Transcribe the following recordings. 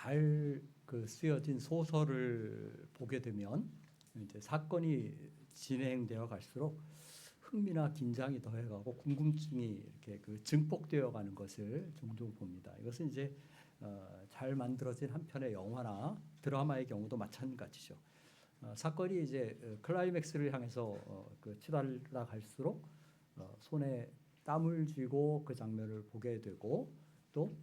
잘 쓰여진 소설을 보게 되면 이제 사건이 진행되어 갈수록 흥미나 긴장이 더해가고 궁금증이 이렇게 증폭되어 가는 것을 종종 봅니다. 이것은 이제 잘 만들어진 한 편의 영화나 드라마의 경우도 마찬가지죠. 사건이 이제 클라이맥스를 향해서 치달아 갈수록 손에 땀을 쥐고 그 장면을 보게 되고 또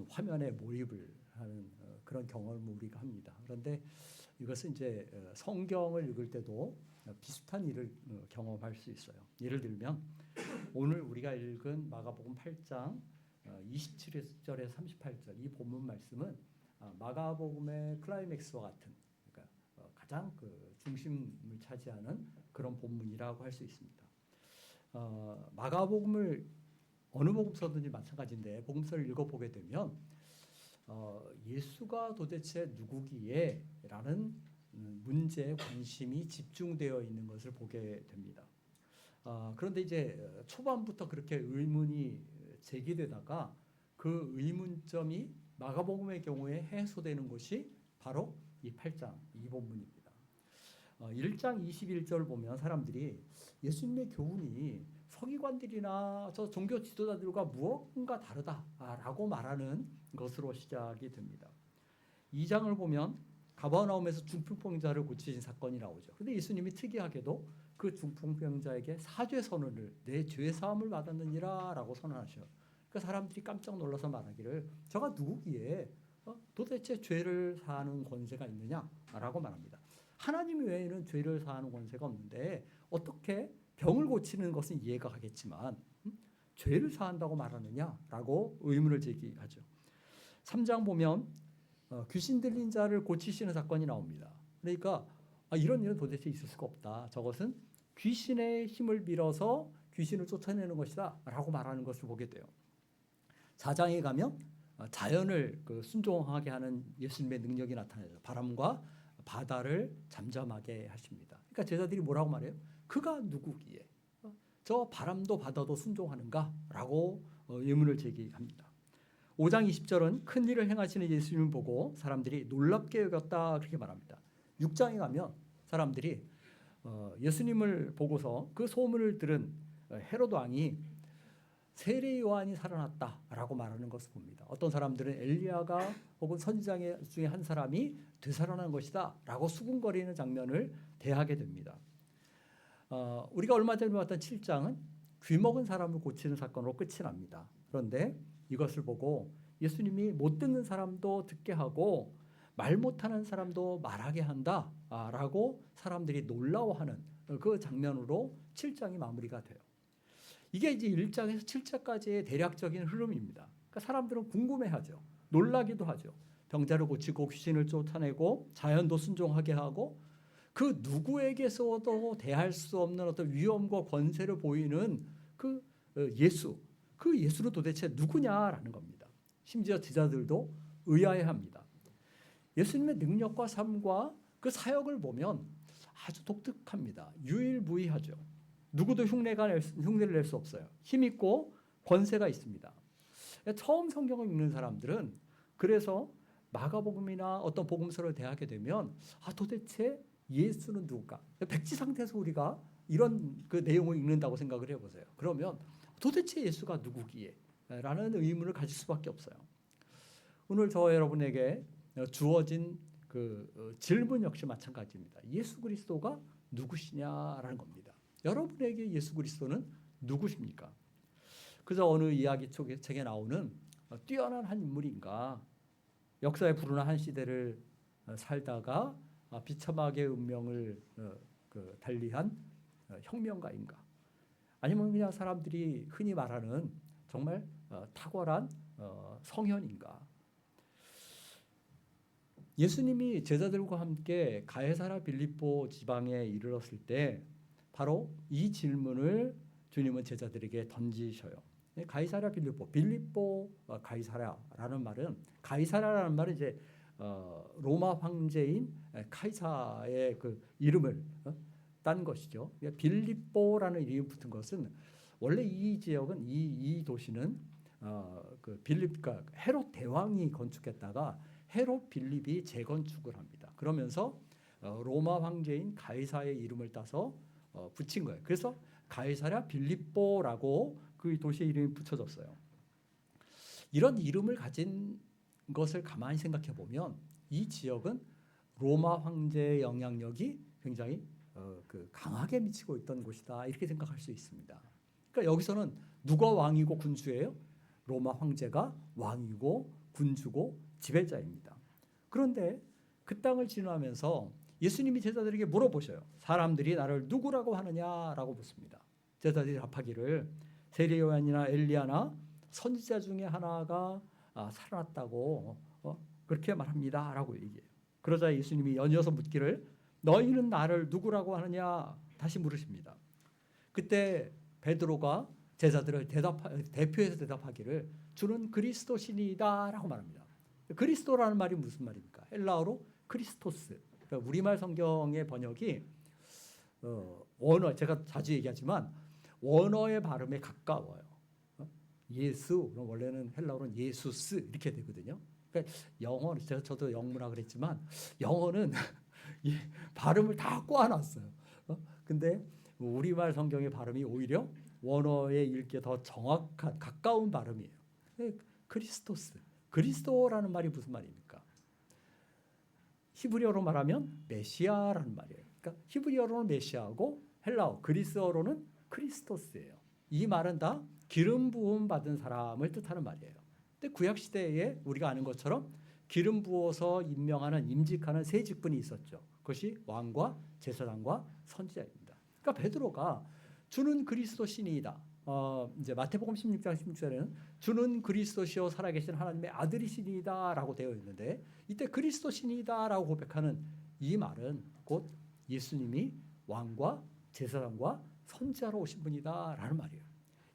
화면에 몰입을 하는 그런 경험을 우리가 합니다. 그런데 이것은 이제 성경을 읽을 때도 비슷한 일을 경험할 수 있어요. 예를 들면 오늘 우리가 읽은 마가복음 8장 27절에서 38절 이 본문 말씀은 마가복음의 클라이맥스와 같은 그러니까 가장 중심을 차지하는 그런 본문이라고 할 수 있습니다. 마가복음을 어느 복음서든지 마찬가지인데 복음서를 읽어보게 되면 예수가 도대체 누구기에 라는 문제에 관심이 집중되어 있는 것을 보게 됩니다. 그런데 이제 초반부터 그렇게 의문이 제기되다가 그 의문점이 마가복음의 경우에 해소되는 것이 바로 이 8장 이 본문입니다. 1장 21절 보면 사람들이 예수님의 교훈이 서기관들이나 저 종교 지도자들과 무언가 다르다라고 말하는 것으로 시작이 됩니다. 2장을 보면 가버나움에서 중풍병자를 고치신 사건이 나오죠. 그런데 예수님이 특이하게도 그 중풍병자에게 사죄 선언을 내 죄 사함을 받았느니라 라고 선언하셔요. 그 사람들이 깜짝 놀라서 말하기를 저가 누구기에 도대체 죄를 사하는 권세가 있느냐라고 말합니다. 하나님 외에는 죄를 사하는 권세가 없는데 어떻게 병을 고치는 것은 이해가 가겠지만 죄를 사한다고 말하느냐라고 의문을 제기하죠. 3장 보면 귀신 들린 자를 고치시는 사건이 나옵니다. 그러니까 이런 일은 도대체 있을 수가 없다. 저것은 귀신의 힘을 빌어서 귀신을 쫓아내는 것이다 라고 말하는 것을 보게 돼요. 4장에 가면 자연을 순종하게 하는 예수님의 능력이 나타나죠. 바람과 바다를 잠잠하게 하십니다. 그러니까 제자들이 뭐라고 말해요? 그가 누구기에 저 바람도 바다도 순종하는가? 라고 의문을 제기합니다. 5장 20절은 큰 일을 행하시는 예수님을 보고 사람들이 놀랍게 여겼다 그렇게 말합니다. 6장에 가면 사람들이 예수님을 보고서 그 소문을 들은 헤롯 왕이 세례 요한이 살아났다라고 말하는 것을 봅니다. 어떤 사람들은 엘리야가 혹은 선지자 중에 한 사람이 되살아난 것이다라고 수군거리는 장면을 대하게 됩니다. 우리가 얼마 전에 봤던 7장은 귀먹은 사람을 고치는 사건으로 끝이 납니다. 그런데 이것을 보고 예수님이 못 듣는 사람도 듣게 하고 말 못하는 사람도 말하게 한다라고 사람들이 놀라워하는 그 장면으로 7장이 마무리가 돼요. 이게 이제 1장에서 7장까지의 대략적인 흐름입니다. 그러니까 사람들은 궁금해하죠. 놀라기도 하죠. 병자를 고치고 귀신을 쫓아내고 자연도 순종하게 하고 그 누구에게서도 대할 수 없는 어떤 위엄과 권세를 보이는 그 예수는 도대체 누구냐라는 겁니다. 심지어 제자들도 의아해합니다. 예수님의 능력과 삶과 그 사역을 보면 아주 독특합니다. 유일무이하죠. 누구도 흉내를 낼 수 없어요. 힘있고 권세가 있습니다. 처음 성경을 읽는 사람들은 그래서 마가복음이나 어떤 복음서를 대하게 되면 도대체 예수는 누굴까? 백지 상태에서 우리가 이런 그 내용을 읽는다고 생각을 해보세요. 그러면 도대체 예수가 누구기에? 라는 의문을 가질 수밖에 없어요. 오늘 저 여러분에게 주어진 그 질문 역시 마찬가지입니다. 예수 그리스도가 누구시냐라는 겁니다. 여러분에게 예수 그리스도는 누구십니까? 그저 어느 이야기 책에 나오는 뛰어난 한 인물인가? 역사에 불운한 한 시대를 살다가 비참하게 운명을 달리한 혁명가인가? 아니면 그냥 사람들이 흔히 말하는 정말 탁월한 성현인가? 예수님이 제자들과 함께 가이사랴 빌립보 지방에 이르렀을 때 바로 이 질문을 주님은 제자들에게 던지셔요. 가이사랴 빌립보 가이사랴라는 말은 가이사랴라는 말은 이제 로마 황제인 카이사의 그 이름을 딴 것이죠. 빌립보라는 이름이 붙은 것은 원래 이 지역은 이 도시는 그 헤롯 대왕이 건축했다가 헤롯 빌립이 재건축을 합니다. 그러면서 로마 황제인 가이사의 이름을 따서 붙인 거예요. 그래서 가이사랴 빌립보라고 그 도시의 이름이 붙여졌어요. 이런 이름을 가진 것을 가만히 생각해 보면 이 지역은 로마 황제의 영향력이 굉장히 강하게 미치고 있던 곳이다 이렇게 생각할 수 있습니다. 그러니까 여기서는 누가 왕이고 군주예요? 로마 황제가 왕이고 군주고 지배자입니다. 그런데 그 땅을 지나면서 예수님이 제자들에게 물어보셔요. 사람들이 나를 누구라고 하느냐라고 묻습니다. 제자들이 답하기를 세례 요한이나 엘리야나 선지자 중에 하나가 살아났다고 그렇게 말합니다라고 얘기해요. 그러자 예수님이 연이어서 묻기를 너희는 나를 누구라고 하느냐 다시 물으십니다. 그때 베드로가 제자들을 대표해서 대답하기를 주는 그리스도시니다라고 말합니다. 그리스도라는 말이 무슨 말입니까? 헬라어로 크리스토스. 그러니까 우리말 성경의 번역이 원어 제가 자주 얘기하지만 원어의 발음에 가까워요. 예수 원래는 헬라어로는 예수스 이렇게 되거든요. 그러니까 영어는 저도 영문화 그랬지만 영어는 발음을 다 꼬아놨어요. 근데 우리말 성경의 발음이 오히려 원어에 읽기에 더 정확한 가까운 발음이에요. 크리스토스, 그리스도라는 말이 무슨 말입니까? 히브리어로 말하면 메시아라는 말이에요. 그러니까 히브리어로는 메시아고 헬라어, 그리스어로는 크리스토스예요. 이 말은 다 기름 부음 받은 사람을 뜻하는 말이에요. 근데 구약 시대에 우리가 아는 것처럼 기름 부어서 임명하는 임직하는 세 직분이 있었죠. 그것이 왕과 제사장과 선지자입니다. 그러니까 베드로가 주는 그리스도시니이다. 이제 마태복음 16장 16절에는 주는 그리스도시요 살아계신 하나님의 아들이시니이다라고 되어 있는데 이때 그리스도시니이다라고 고백하는 이 말은 곧 예수님이 왕과 제사장과 선지자로 오신 분이다라는 말이에요.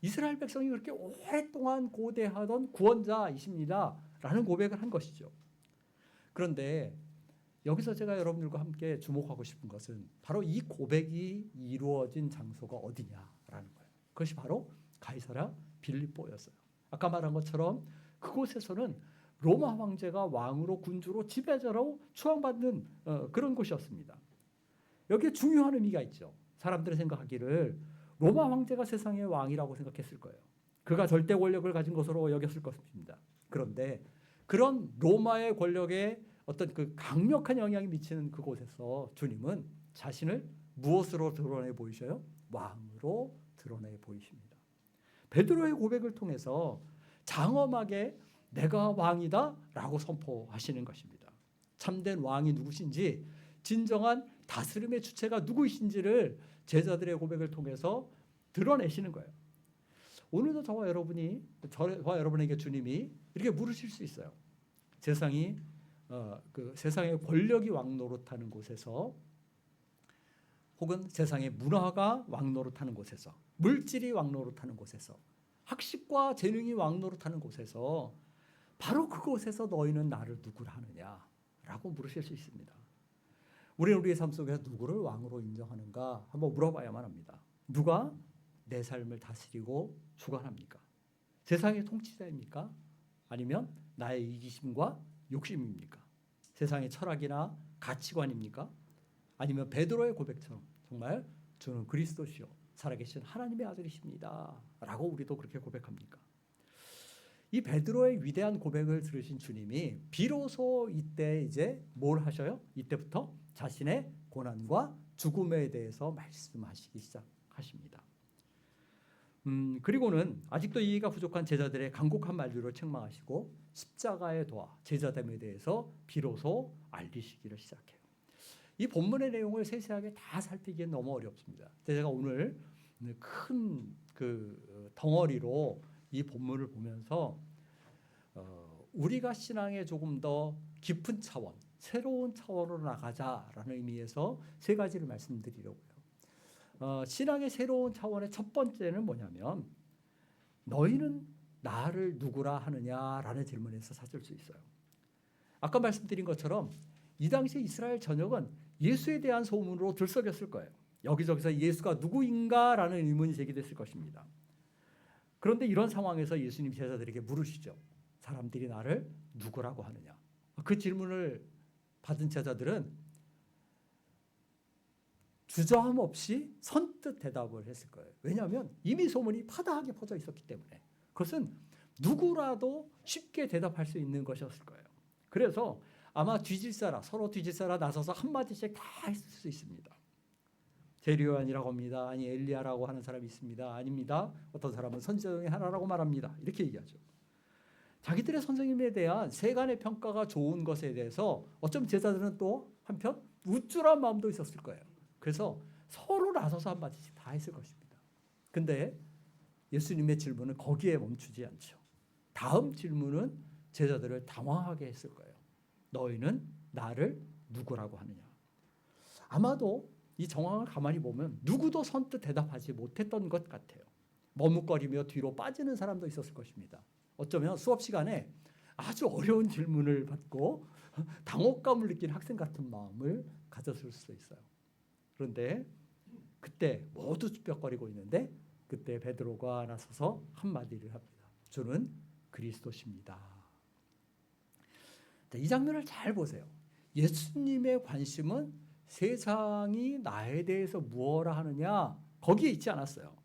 이스라엘 백성이 그렇게 오랫동안 고대하던 구원자이십니다라는 고백을 한 것이죠. 그런데 여기서 제가 여러분들과 함께 주목하고 싶은 것은 바로 이 고백이 이루어진 장소가 어디냐라는 거예요. 그것이 바로 가이사랴 빌립보였어요. 아까 말한 것처럼 그곳에서는 로마 황제가 왕으로 군주로 지배자로 추앙받는 그런 곳이었습니다. 여기에 중요한 의미가 있죠. 사람들이 생각하기를 로마 황제가 세상의 왕이라고 생각했을 거예요. 그가 절대 권력을 가진 것으로 여겼을 것입니다. 그런데 그런 로마의 권력에 어떤 그 강력한 영향이 미치는 그곳에서 주님은 자신을 무엇으로 드러내 보이셔요? 왕으로 드러내 보이십니다. 베드로의 고백을 통해서 장엄하게 내가 왕이다 라고 선포하시는 것입니다. 참된 왕이 누구신지 진정한 다스림의 주체가 누구이신지를 제자들의 고백을 통해서 드러내시는 거예요. 오늘도 저와 여러분에게 주님이 이렇게 물으실 수 있어요. 세상이 그 세상의 권력이 왕노릇하는 곳에서 혹은 세상의 문화가 왕노릇하는 곳에서 물질이 왕노릇하는 곳에서 학식과 재능이 왕노릇하는 곳에서 바로 그곳에서 너희는 나를 누구라 하느냐라고 물으실 수 있습니다. 우리는 우리의 삶 속에서 누구를 왕으로 인정하는가 한번 물어봐야만 합니다. 누가 내 삶을 다스리고 주관합니까? 세상의 통치자입니까? 아니면 나의 이기심과 욕심입니까? 세상의 철학이나 가치관입니까? 아니면 베드로의 고백처럼 정말 주는 그리스도시요 살아계신 하나님의 아들이십니다 라고 우리도 그렇게 고백합니까? 이 베드로의 위대한 고백을 들으신 주님이 비로소 이때 이제 뭘 하셔요? 이때부터 자신의 고난과 죽음에 대해서 말씀하시기 시작하십니다. 그리고는 아직도 이해가 부족한 제자들의 간곡한 말들로 책망하시고 십자가의 도와 제자됨에 대해서 비로소 알리시기를 시작해요. 이 본문의 내용을 세세하게 다 살피기엔 너무 어렵습니다. 제가 오늘 큰 그 덩어리로 이 본문을 보면서 우리가 신앙에 조금 더 깊은 차원, 새로운 차원으로 나가자라는 의미에서 세 가지를 말씀드리려고요. 신앙의 새로운 차원의 첫 번째는 뭐냐면 너희는 나를 누구라 하느냐라는 질문에서 찾을 수 있어요. 아까 말씀드린 것처럼 이 당시 이스라엘 전역은 예수에 대한 소문으로 들썩였을 거예요. 여기저기서 예수가 누구인가라는 의문이 제기됐을 것입니다. 그런데 이런 상황에서 예수님 제자들에게 물으시죠. 사람들이 나를 누구라고 하느냐. 그 질문을 받은 제자들은 주저함 없이 선뜻 대답을 했을 거예요. 왜냐하면 이미 소문이 파다하게 퍼져 있었기 때문에. 그것은 누구라도 쉽게 대답할 수 있는 것이었을 거예요. 그래서 아마 서로 뒤질사라 나서서 한마디씩 다 했을 수 있습니다. 제리요한이라고 합니다. 아니 엘리야라고 하는 사람이 있습니다. 아닙니다. 어떤 사람은 선지자 중에 하나라고 말합니다. 이렇게 얘기하죠. 자기들의 선생님에 대한 세간의 평가가 좋은 것에 대해서 어쩜 제자들은 또 한편 우쭐한 마음도 있었을 거예요. 그래서 서로 나서서 한마디씩 다 했을 것입니다. 근데 예수님의 질문은 거기에 멈추지 않죠. 다음 질문은 제자들을 당황하게 했을 거예요. 너희는 나를 누구라고 하느냐. 아마도 이 정황을 가만히 보면 누구도 선뜻 대답하지 못했던 것 같아요. 머뭇거리며 뒤로 빠지는 사람도 있었을 것입니다. 어쩌면 수업 시간에 아주 어려운 질문을 받고 당혹감을 느낀 학생 같은 마음을 가졌을 수도 있어요. 그런데 그때 모두 쭈뼛거리고 있는데 그때 베드로가 나서서 한마디를 합니다. 주는 그리스도십니다. 이 장면을 잘 보세요. 예수님의 관심은 세상이 나에 대해서 무엇라 하느냐 거기에 있지 않았어요.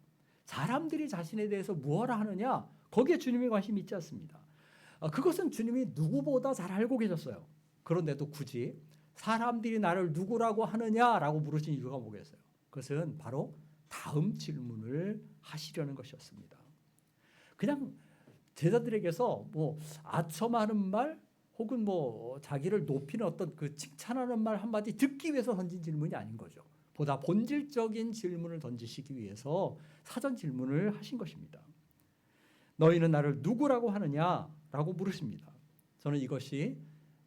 사람들이 자신에 대해서 무엇라 하느냐 거기에 주님의 관심이 있지 않습니다. 그것은 주님이 누구보다 잘 알고 계셨어요. 그런데도 굳이 사람들이 나를 누구라고 하느냐라고 물으신 이유가 뭐겠어요? 그것은 바로 다음 질문을 하시려는 것이었습니다. 그냥 제자들에게서 뭐 아첨하는 말 혹은 뭐 자기를 높이는 어떤 그 칭찬하는 말 한마디 듣기 위해서 던진 질문이 아닌 거죠. 보다 본질적인 질문을 던지시기 위해서 사전 질문을 하신 것입니다. 너희는 나를 누구라고 하느냐라고 물으십니다. 저는 이것이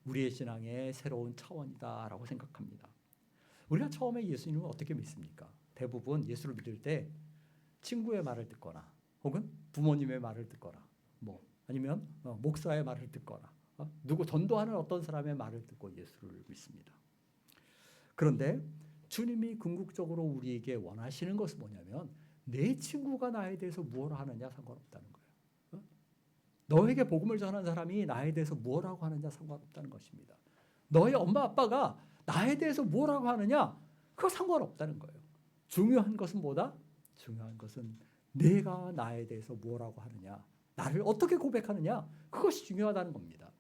우리의 신앙의 새로운 차원이다라고 생각합니다. 우리가 처음에 예수님을 어떻게 믿습니까? 대부분 예수를 믿을 때 친구의 말을 듣거나 혹은 부모님의 말을 듣거나 뭐 아니면 목사의 말을 듣거나 누구 전도하는 어떤 사람의 말을 듣고 예수를 믿습니다. 그런데 주님이 궁극적으로 우리에게 원하시는 것은 뭐냐면 내 친구가 나에 대해서 무엇을 하느냐 상관없다는 거예요. 너에게 복음을 전하는 사람이 나에 대해서 무엇라고 하느냐 상관없다는 것입니다. 너의 엄마 아빠가 나에 대해서 뭐라고 하느냐 그거 상관없다는 거예요. 중요한 것은 뭐다? 중요한 것은 내가 나에 대해서 뭐라고 하느냐 나를 어떻게 고백하느냐 그것이 중요하다는 겁니다.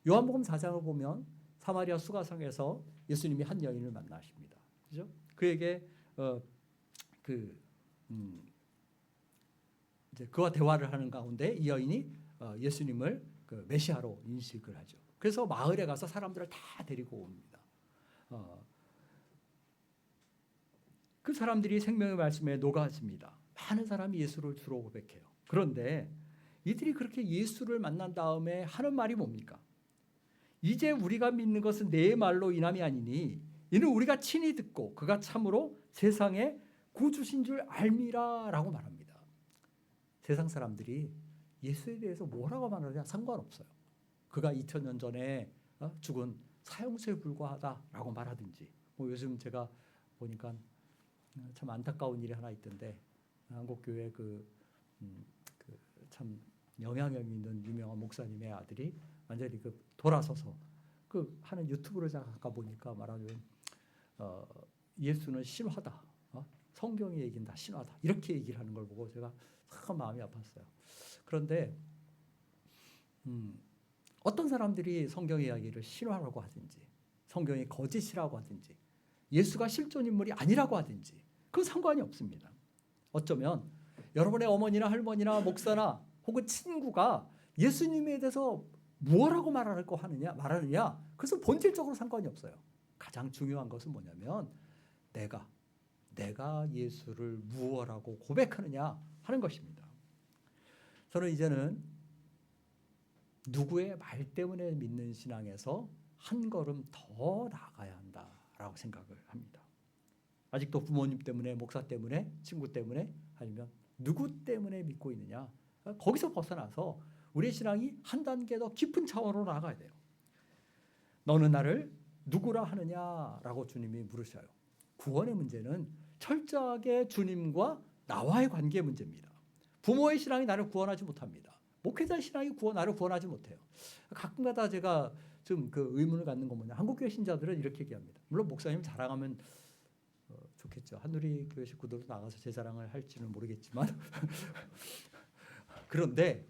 요한복음 4장을 보면 사마리아 수가성에서 예수님이 한 여인을 만나십니다. 그죠? 그에게 이제 그와 대화를 하는 가운데 이 여인이 예수님을 그 메시아로 인식을 하죠. 그래서 마을에 가서 사람들을 다 데리고 옵니다. 그 사람들이 생명의 말씀에 녹아집니다. 많은 사람이 예수를 주로 고백해요. 그런데 이들이 그렇게 예수를 만난 다음에 하는 말이 뭡니까? 이제 우리가 믿는 것은 내 말로 인함이 아니니 이는 우리가 친히 듣고 그가 참으로 세상의 구주신 줄 알미라라고 말합니다. 세상 사람들이 예수에 대해서 뭐라고 말하느냐 상관없어요. 그가 2000년 전에 죽은 사형수에 불과하다라고 말하든지 뭐 요즘 제가 보니까 참 안타까운 일이 하나 있던데 한국교회 참 영향력 있는 유명한 목사님의 아들이 완전히 돌아서서 하는 유튜브를 잠깐 보니까 말하면 예수는 신화다. 성경이 얘긴다. 신화다. 이렇게 얘기를 하는 걸 보고 제가 참 마음이 아팠어요. 그런데 어떤 사람들이 성경 이야기를 신화라고 하든지 성경이 거짓이라고 하든지 예수가 실존 인물이 아니라고 하든지 그건 상관이 없습니다. 어쩌면 여러분의 어머니나 할머니나 목사나 혹은 친구가 예수님에 대해서 무엇라고 말하느냐 그것은 본질적으로 상관이 없어요. 가장 중요한 것은 뭐냐면 내가 예수를 무엇라고 고백하느냐 하는 것입니다. 저는 이제는 누구의 말 때문에 믿는 신앙에서 한 걸음 더 나아가야 한다라고 생각을 합니다. 아직도 부모님 때문에, 목사 때문에, 친구 때문에 아니면 누구 때문에 믿고 있느냐 거기서 벗어나서 우리의 신앙이 한 단계 더 깊은 차원으로 나아가야 돼요. 너는 나를 누구라 하느냐라고 주님이 물으셔요. 구원의 문제는 철저하게 주님과 나와의 관계의 문제입니다. 부모의 신앙이 나를 구원하지 못합니다. 목회자의 신앙이 나를 구원하지 못해요. 가끔가다 제가 좀 그 의문을 갖는 건 뭐냐? 한국교회 신자들은 이렇게 얘기합니다. 물론 목사님 자랑하면 좋겠죠. 한누리 교회 식구들도 나가서 제 자랑을 할지는 모르겠지만 그런데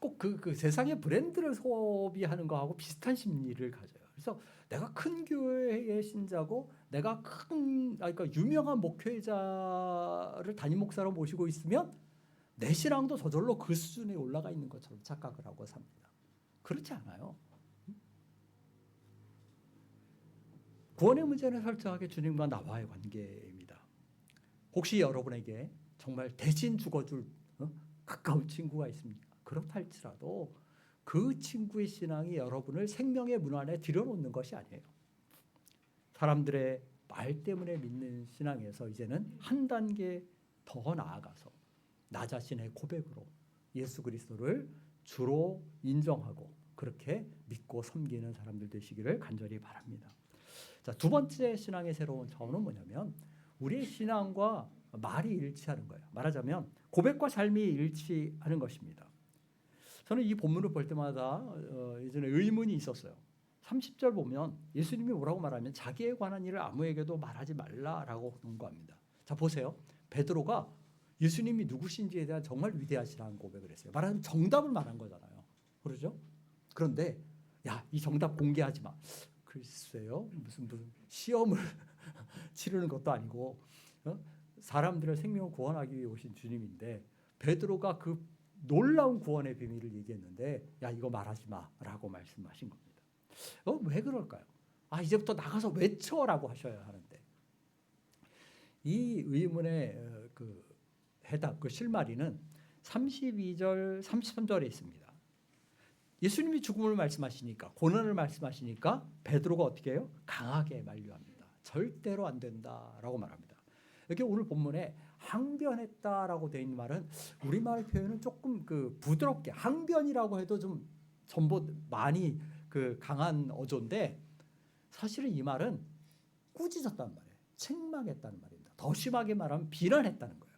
꼭 그 세상의 브랜드를 소비하는 거하고 비슷한 심리를 가져요. 그래서 내가 큰 교회의 신자고 내가 그러니까 유명한 목회자를 담임 목사로 모시고 있으면 내 신앙도 저절로 그 수준에 올라가 있는 것처럼 착각을 하고 삽니다. 그렇지 않아요. 구원의 문제는 철저하게 주님과 나와의 관계입니다. 혹시 여러분에게 정말 대신 죽어줄 가까운 친구가 있습니까? 그렇다 할지라도 그 친구의 신앙이 여러분을 생명의 문 안에 들여놓는 것이 아니에요. 사람들의 말 때문에 믿는 신앙에서 이제는 한 단계 더 나아가서 나 자신의 고백으로 예수 그리스도를 주로 인정하고 그렇게 믿고 섬기는 사람들 되시기를 간절히 바랍니다. 자, 두 번째 신앙의 새로운 차원은 뭐냐면 우리의 신앙과 말이 일치하는 거예요. 말하자면 고백과 삶이 일치하는 것입니다. 저는 이 본문을 볼 때마다 예전에 의문이 있었어요. 30절 보면 예수님이 뭐라고 말하면 자기에 관한 일을 아무에게도 말하지 말라라고 권고합니다. 자, 보세요. 베드로가 예수님이 누구신지에 대한 정말 위대하시라는 고백을 했어요. 말하자면 정답을 말한 거잖아요. 그러죠? 그런데 야, 이 정답 공개하지 마. 글쎄요. 무슨 시험을 치르는 것도 아니고 사람들의 생명을 구원하기 위해 오신 주님인데 베드로가 그 놀라운 구원의 비밀을 얘기했는데 야, 이거 말하지 마라고 말씀하신 겁니다. 왜 그럴까요? 이제부터 나가서 외쳐라고 하셔야 하는데 이 의문의 그 해답, 그 실마리는 32절, 33절에 있습니다. 예수님이 죽음을 말씀하시니까 고난을 말씀하시니까 베드로가 어떻게 해요? 강하게 만류합니다. 절대로 안 된다라고 말합니다. 여기 오늘 본문에 항변했다라고 되어 있는 말은 우리말 표현은 조금 그 부드럽게 항변이라고 해도 좀 전보 많이 그 강한 어조인데 사실은 이 말은 꾸짖었다는 말이에요. 책망했다는 말입니다. 더 심하게 말하면 비난했다는 거예요.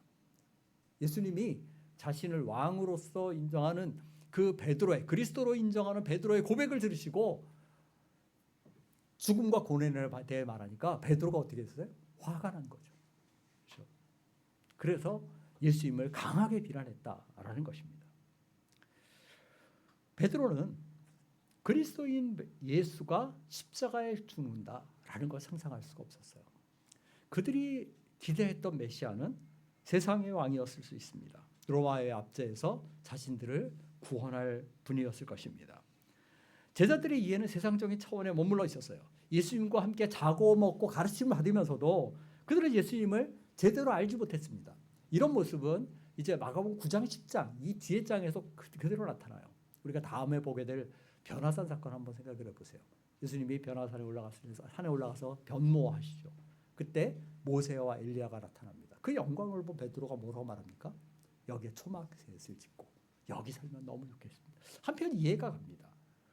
예수님이 자신을 왕으로서 인정하는 그 베드로의 그리스도로 인정하는 베드로의 고백을 들으시고 죽음과 고난에 대해 말하니까 베드로가 어떻게 했어요? 화가 난 거죠. 그렇죠? 그래서 예수님을 강하게 비난했다라는 것입니다. 베드로는 그리스도인 예수가 십자가에 죽는다라는 걸 상상할 수가 없었어요. 그들이 기대했던 메시아는 세상의 왕이었을 수 있습니다. 로마의 압제에서 자신들을 구원할 분이었을 것입니다. 제자들의 이해는 세상적인 차원에 머물러 있었어요. 예수님과 함께 자고 먹고 가르침을 받으면서도 그들은 예수님을 제대로 알지 못했습니다. 이런 모습은 이제 마가복음 9장 10장 이 뒤에 장에서 그대로 나타나요. 우리가 다음에 보게 될 변화산 사건 한번 생각을 해보세요. 예수님이 변화산에 산에 올라가서 변모하시죠. 그때 모세와 엘리야가 나타납니다. 그 영광을 본 베드로가 뭐라고 말합니까? 여기에 초막셋을 짓고 여기 살면 너무 좋겠습니다. 한편 이해가 갑니다.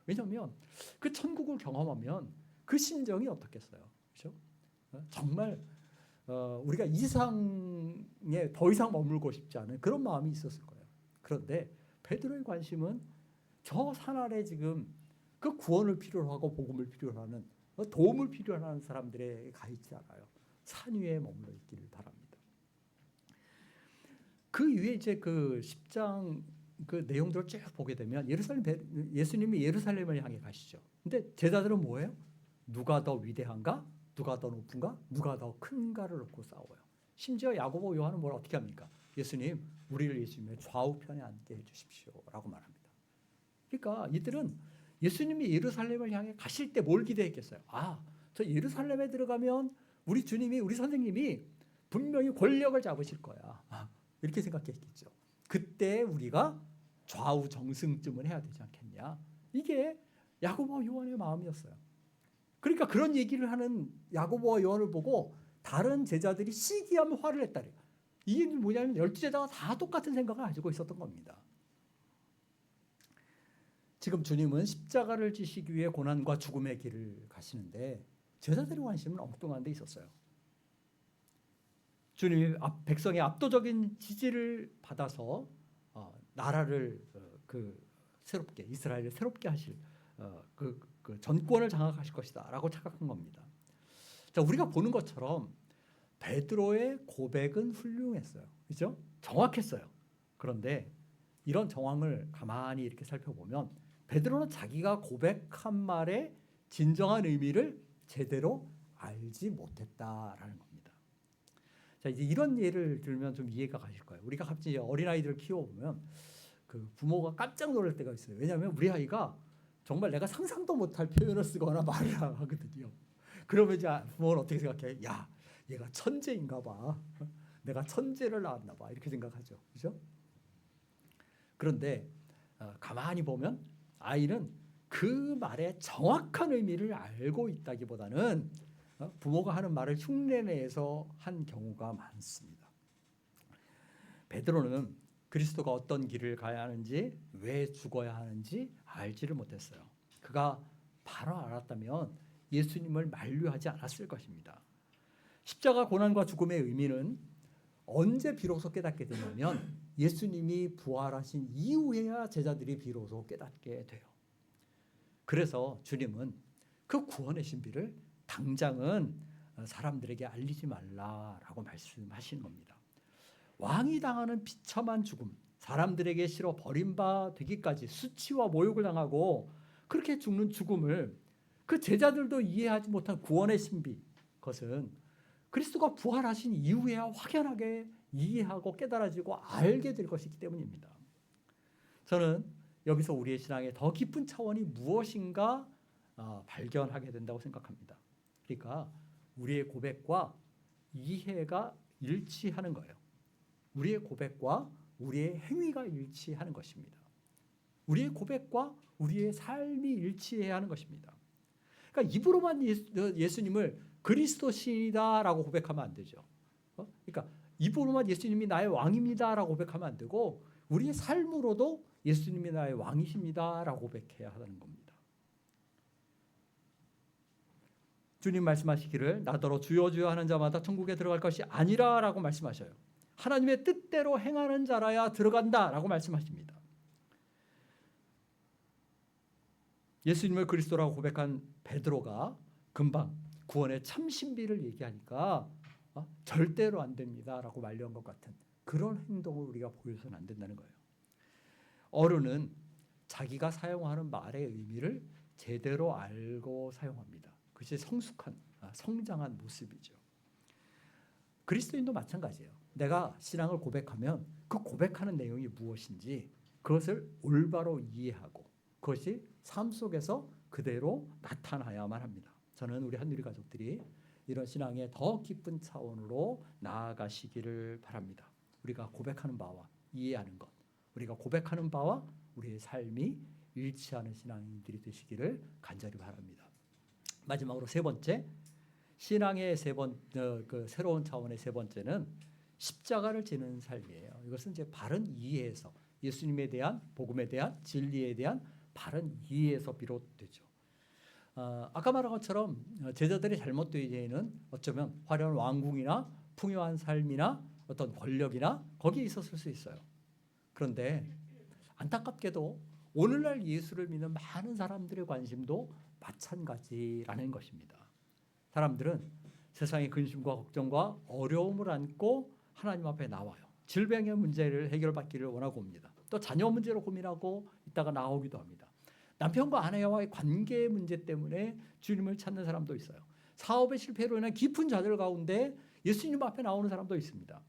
왜냐하면 그 천국을 경험하면 그 심정이 어떻겠어요? 그렇죠? 정말 우리가 이상에 더 이상 머물고 싶지 않은 그런 마음이 있었을 거예요. 그런데 베드로의 관심은 저 산 아래 지금 그 구원을 필요로 하고 복음을 필요로 하는 도움을 필요로 하는 사람들에 가 있지 않아요. 산 위에 머물러 있기를 바랍니다. 그 위에 이제 그 10장 그 내용들을 쭉 보게 되면 예수님이 예루살렘을 향해 가시죠. 근데 제자들은 뭐예요? 누가 더 위대한가? 누가 더 높은가? 누가 더 큰가를 놓고 싸워요. 심지어 야고보 요한은 뭘 어떻게 합니까? 예수님, 우리를 예수님의 좌우편에 앉게 해주십시오라고 말합니다. 그러니까 이들은 예수님이 예루살렘을 향해 가실 때 뭘 기대했겠어요? 저 예루살렘에 들어가면 우리 주님이 우리 선생님이 분명히 권력을 잡으실 거야. 이렇게 생각했겠죠. 그때 우리가 좌우 정승쯤은 해야 되지 않겠냐. 이게 야고보와 요한의 마음이었어요. 그러니까 그런 얘기를 하는 야고보와 요한을 보고 다른 제자들이 시기하면 화를 냈다래요. 이게 뭐냐면 12제자가 다 똑같은 생각을 가지고 있었던 겁니다. 지금 주님은 십자가를 지시기 위해 고난과 죽음의 길을 가시는데 제자들의 관심은 엉뚱한 데 있었어요. 주님이 백성의 압도적인 지지를 받아서 나라를 새롭게 이스라엘을 새롭게 하실 그 전권을 장악하실 것이다라고 착각한 겁니다. 자, 우리가 보는 것처럼 베드로의 고백은 훌륭했어요. 그죠? 정확했어요. 그런데 이런 정황을 가만히 이렇게 살펴보면 베드로는 자기가 고백한 말의 진정한 의미를 제대로 알지 못했다라는 겁니다. 자, 이제 이런 예를 들면 좀 이해가 가실 거예요. 우리가 갑자기 어린아이들을 키워보면 그 부모가 깜짝 놀랄 때가 있어요. 왜냐하면 우리 아이가 정말 내가 상상도 못할 표현을 쓰거나 말을 하거든요. 그러면 이제 부모는 어떻게 생각해요? 야, 얘가 천재인가 봐. 내가 천재를 낳았나 봐. 이렇게 생각하죠. 그죠? 그런데 가만히 보면 아이는 그 말의 정확한 의미를 알고 있다기보다는 부모가 하는 말을 흉내내서 한 경우가 많습니다. 베드로는 그리스도가 어떤 길을 가야 하는지, 왜 죽어야 하는지 알지를 못했어요. 그가 바로 알았다면 예수님을 만류하지 않았을 것입니다. 십자가 고난과 죽음의 의미는 언제 비로소 깨닫게 되냐면 예수님이 부활하신 이후에야 제자들이 비로소 깨닫게 돼요. 그래서 주님은 그 구원의 신비를 당장은 사람들에게 알리지 말라라고 말씀하시는 겁니다. 왕이 당하는 비참한 죽음, 사람들에게 실어 버림받기까지 수치와 모욕을 당하고 그렇게 죽는 죽음을 그 제자들도 이해하지 못한 구원의 신비, 그것은 그리스도가 부활하신 이후에야 확연하게 이해하고 깨달아지고 알게 될 것이기 때문입니다. 저는 여기서 우리의 신앙의 더 깊은 차원이 무엇인가 발견하게 된다고 생각합니다. 그러니까 우리의 고백과 이해가 일치하는 거예요. 우리의 고백과 우리의 행위가 일치하는 것입니다. 우리의 고백과 우리의 삶이 일치해야 하는 것입니다. 그러니까 입으로만 예수님을 그리스도신이다라고 고백하면 안 되죠. 그러니까 입으로만 예수님이 나의 왕입니다라고 고백하면 안 되고 우리의 삶으로도 예수님이 나의 왕이십니다라고 고백해야 하는 겁니다. 주님 말씀하시기를 나더러 주여 주여 하는 자마다 천국에 들어갈 것이 아니라라고 말씀하셔요. 하나님의 뜻대로 행하는 자라야 들어간다라고 말씀하십니다. 예수님을 그리스도라고 고백한 베드로가 금방 구원의 참 신비를 얘기하니까 절대로 안 됩니다라고 말려한 것 같은 그런 행동을 우리가 보여서는 안 된다는 거예요. 어른은 자기가 사용하는 말의 의미를 제대로 알고 사용합니다. 그것이 성숙한, 성장한 모습이죠. 그리스도인도 마찬가지예요. 내가 신앙을 고백하면 그 고백하는 내용이 무엇인지 그것을 올바로 이해하고 그것이 삶 속에서 그대로 나타나야만 합니다. 저는 우리 한누리 가족들이 이런 신앙의 더 깊은 차원으로 나아가시기를 바랍니다. 우리가 고백하는 바와 이해하는 것, 우리가 고백하는 바와 우리의 삶이 일치하는 신앙인들이 되시기를 간절히 바랍니다. 마지막으로 세 번째, 신앙의 그 새로운 차원의 세 번째는 십자가를 지는 삶이에요. 이것은 이제 바른 이해에서 예수님에 대한 복음에 대한 진리에 대한 바른 이해에서 비롯되죠. 아까 말한 것처럼 제자들의 잘못된 이해는 어쩌면 화려한 왕궁이나 풍요한 삶이나 어떤 권력이나 거기에 있었을 수 있어요. 그런데 안타깝게도 오늘날 예수를 믿는 많은 사람들의 관심도 마찬가지라는 것입니다. 사람들은 세상의 근심과 걱정과 어려움을 안고 하나님 앞에 나와요. 질병의 문제를 해결받기를 원하고 옵니다. 또 자녀 문제로 고민하고 있다가 나오기도 합니다. 남편과 아내와의 관계 문제 때문에 주님을 찾는 사람도 있어요. 사업의 실패로 인한 깊은 좌절 가운데 예수님 앞에 나오는 사람도 있습니다.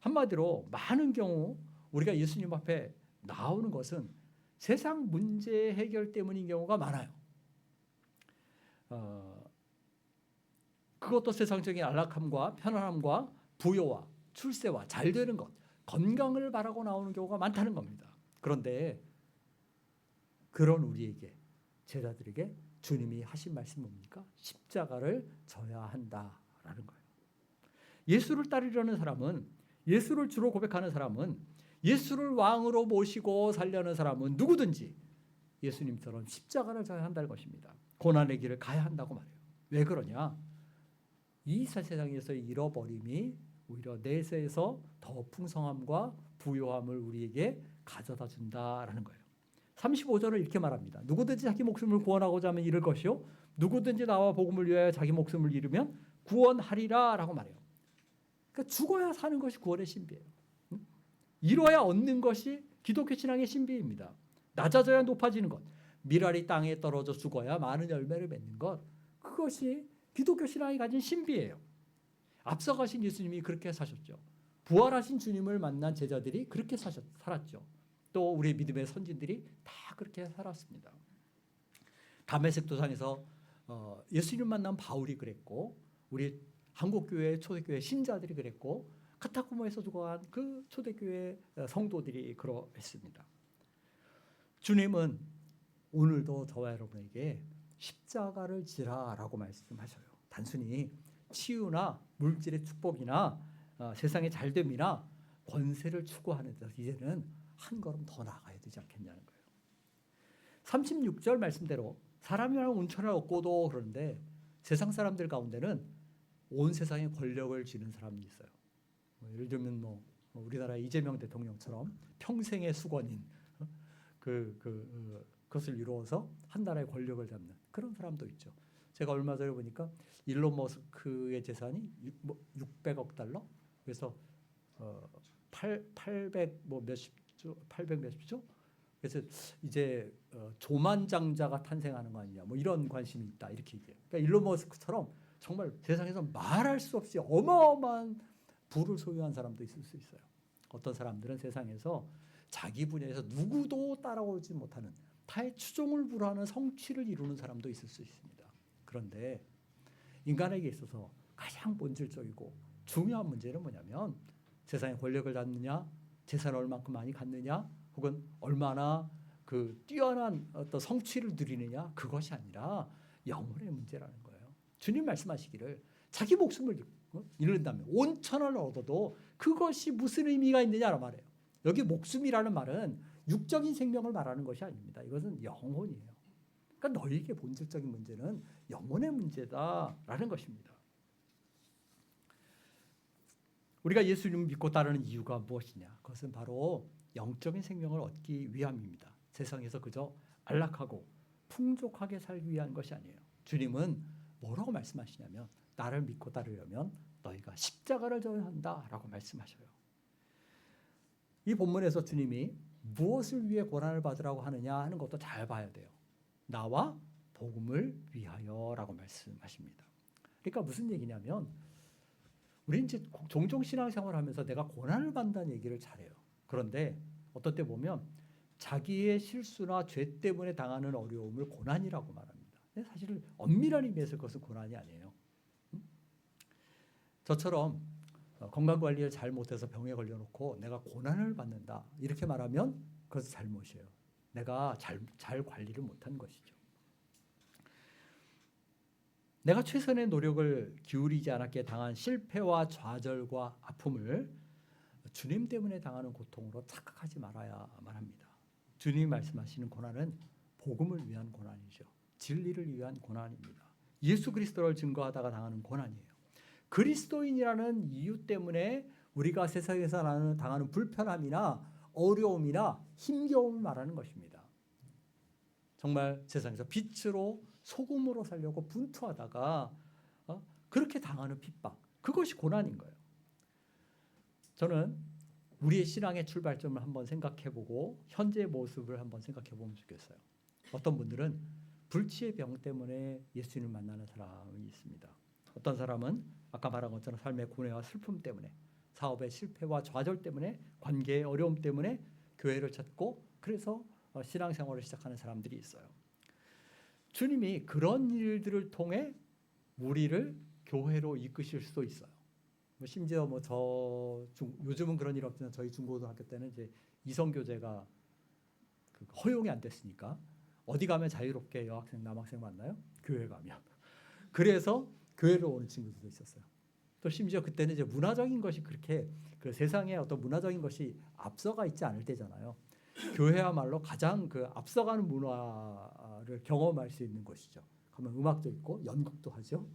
한마디로 많은 경우 우리가 예수님 앞에 나오는 것은 세상 문제 해결 때문인 경우가 많아요. 그것도 세상적인 안락함과 편안함과 부여와 출세와 잘 되는 것, 건강을 바라고 나오는 경우가 많다는 겁니다. 그런데 그런 우리에게, 제자들에게 주님이 하신 말씀이 뭡니까? 십자가를 져야 한다라는 거예요. 예수를 따르려는 사람은, 예수를 주로 고백하는 사람은, 예수를 왕으로 모시고 살려는 사람은 누구든지 예수님처럼 십자가를 져야 한다는 것입니다. 고난의 길을 가야 한다고 말해요. 왜 그러냐? 이 세상에서 잃어버림이 오히려 내세에서 더 풍성함과 부요함을 우리에게 가져다 준다라는 거예요. 35절을 이렇게 말합니다. 누구든지 자기 목숨을 구원하고자 하면 잃을 것이요 누구든지 나와 복음을 위하여 자기 목숨을 잃으면 구원하리라 라고 말해요. 그러니까 죽어야 사는 것이 구원의 신비예요. 잃어야 얻는 것이 기독교 신앙의 신비입니다. 낮아져야 높아지는 것, 밀알이 땅에 떨어져 죽어야 많은 열매를 맺는 것, 그것이 기독교 신앙이 가진 신비예요. 앞서가신 예수님이 그렇게 사셨죠. 부활하신 주님을 만난 제자들이 그렇게 살았죠. 또 우리 믿음의 선진들이 다 그렇게 살았습니다. 다메섹 도상에서 예수님 만난 바울이 그랬고, 우리 한국교회 초대교회 신자들이 그랬고, 카타콤에서 죽어간 그 초대교회 성도들이 그러했습니다. 주님은 오늘도 저와 여러분에게 십자가를 지라라고 말씀하셔요. 단순히 치유나 물질의 축복이나 세상의 잘됨이나 권세를 추구하는 데 이제는 한 걸음 더 나아가야 되지 않겠냐는 거예요. 36절 말씀대로 사람이랑 온천을 얻고도 그런데 세상 사람들 가운데는 온 세상에 권력을 쥐는 사람이 있어요. 예를 들면 우리나라 이재명 대통령처럼 평생의 수건인 그것을 이루어서 한 나라의 권력을 잡는 그런 사람도 있죠. 제가 얼마 전에 보니까 일론 머스크의 재산이 600억 달러? 그래서 800 몇십 조? 그래서 이제 조만장자가 탄생하는 거 아니냐, 이런 관심이 있다 이렇게 얘기해요. 그러니까 일론 머스크처럼 정말 세상에서 말할 수 없이 어마어마한 부를 소유한 사람도 있을 수 있어요. 어떤 사람들은 세상에서 자기 분야에서 누구도 따라오지 못하는 타의 추종을 불허하는 성취를 이루는 사람도 있을 수 있습니다. 그런데 인간에게 있어서 가장 본질적이고 중요한 문제는 뭐냐면 세상에 권력을 갖느냐, 재산을 얼마큼 많이 갖느냐, 혹은 얼마나 그 뛰어난 어떤 성취를 누리느냐, 그것이 아니라 영혼의 문제라는 거예요. 주님 말씀하시기를 자기 목숨을 잃는다면 온천을 얻어도 그것이 무슨 의미가 있느냐라고 말해요. 여기 목숨이라는 말은 육적인 생명을 말하는 것이 아닙니다. 이것은 영혼이에요. 그러니까 너희에게 본질적인 문제는 영혼의 문제다라는 것입니다. 우리가 예수님을 믿고 따르는 이유가 무엇이냐? 그것은 바로 영적인 생명을 얻기 위함입니다. 세상에서 그저 안락하고 풍족하게 살기 위한 것이 아니에요. 주님은 뭐라고 말씀하시냐면 나를 믿고 따르려면 너희가 십자가를 져야 한다라고 말씀하셔요. 이 본문에서 주님이 무엇을 위해 고난을 받으라고 하느냐 하는 것도 잘 봐야 돼요. 나와 복음을 위하여라고 말씀하십니다. 그러니까 무슨 얘기냐면 우리는 이제 종종 신앙생활을 하면서 내가 고난을 받는다는 얘기를 잘해요. 그런데 어떤 때 보면 자기의 실수나 죄 때문에 당하는 어려움을 고난이라고 말합니다. 근데 사실 엄밀한 의미에서 그것은 고난이 아니에요. 저처럼 건강관리를 잘못해서 병에 걸려놓고 내가 고난을 받는다 이렇게 말하면 그것은 잘못이에요. 내가 잘 관리를 못한 것이죠. 내가 최선의 노력을 기울이지 않았기에 당한 실패와 좌절과 아픔을 주님 때문에 당하는 고통으로 착각하지 말아야만 합니다. 주님이 말씀하시는 고난은 복음을 위한 고난이죠. 진리를 위한 고난입니다. 예수 그리스도를 증거하다가 당하는 고난이에요. 그리스도인이라는 이유 때문에 우리가 세상에서 당하는 불편함이나 어려움이나 힘겨움을 말하는 것입니다. 정말 세상에서 빛으로 소금으로 살려고 분투하다가 그렇게 당하는 핍박, 그것이 고난인 거예요. 저는 우리의 신앙의 출발점을 한번 생각해보고 현재의 모습을 한번 생각해보면 좋겠어요. 어떤 분들은 불치의 병 때문에 예수님을 만나는 사람이 있습니다. 어떤 사람은 아까 말한 것처럼 삶의 고뇌와 슬픔 때문에, 사업의 실패와 좌절 때문에, 관계의 어려움 때문에 교회를 찾고 그래서 신앙생활을 시작하는 사람들이 있어요. 주님이 그런 일들을 통해 우리를 교회로 이끄실 수도 있어요. 심지어 요즘은 그런 일 없지만 저희 중고등학교 때는 이제 이성교제가 허용이 안 됐으니까 어디 가면 자유롭게 여학생, 남학생 만나요? 교회 가면. 그래서 교회로 오는 친구들도 있었어요. 또 심지어 그때는 이제 문화적인 것이 그렇게 그 세상에 어떤 문화적인 것이 앞서가 있지 않을 때잖아요. 교회야말로 가장 그 앞서가는 문화를 경험할 수 있는 곳이죠. 그러면 음악도 있고 연극도 하죠.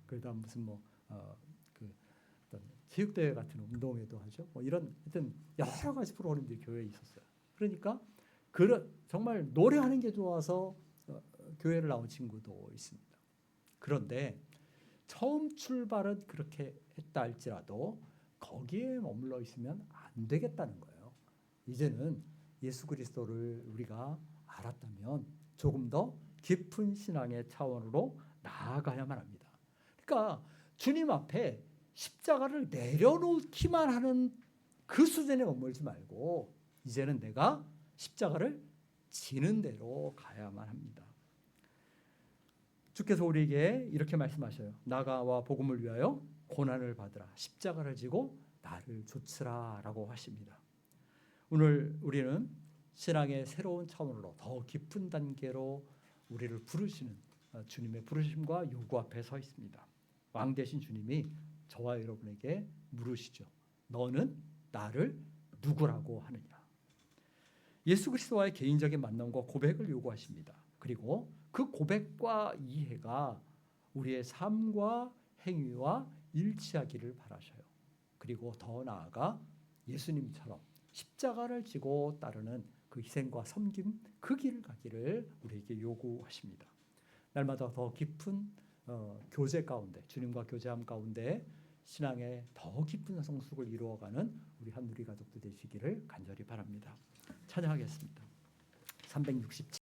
그다음 무슨 어떤 체육대회 같은 운동회도 하죠. 이런 하여튼 여러 가지 프로그램들이 교회에 있었어요. 그러니까 정말 노래하는 게 좋아서 교회를 나온 친구도 있습니다. 그런데 처음 출발은 그렇게 했다 할지라도 거기에 머물러 있으면 안 되겠다는 거예요. 이제는 예수 그리스도를 우리가 알았다면 조금 더 깊은 신앙의 차원으로 나아가야만 합니다. 그러니까 주님 앞에 십자가를 내려놓기만 하는 그 수준에 머물지 말고 이제는 내가 십자가를 지는 대로 가야만 합니다. 주께서 우리에게 이렇게 말씀하셔요. 나가와 복음을 위하여 고난을 받으라. 십자가를 지고 나를 좇으라 라고 하십니다. 오늘 우리는 신앙의 새로운 차원으로 더 깊은 단계로 우리를 부르시는 주님의 부르심과 요구 앞에 서 있습니다. 왕 되신 주님이 저와 여러분에게 물으시죠. 너는 나를 누구라고 하느냐? 예수 그리스도와의 개인적인 만남과 고백을 요구하십니다. 그리고 그 고백과 이해가 우리의 삶과 행위와 일치하기를 바라셔요. 그리고 더 나아가 예수님처럼 십자가를 지고 따르는 그 희생과 섬김 그 길을 가기를 우리에게 요구하십니다. 날마다 더 깊은 교제 가운데 주님과 교제함 가운데 신앙의 더 깊은 성숙을 이루어가는 우리 한누리 가족들 되시기를 간절히 바랍니다. 찬양하겠습니다. 367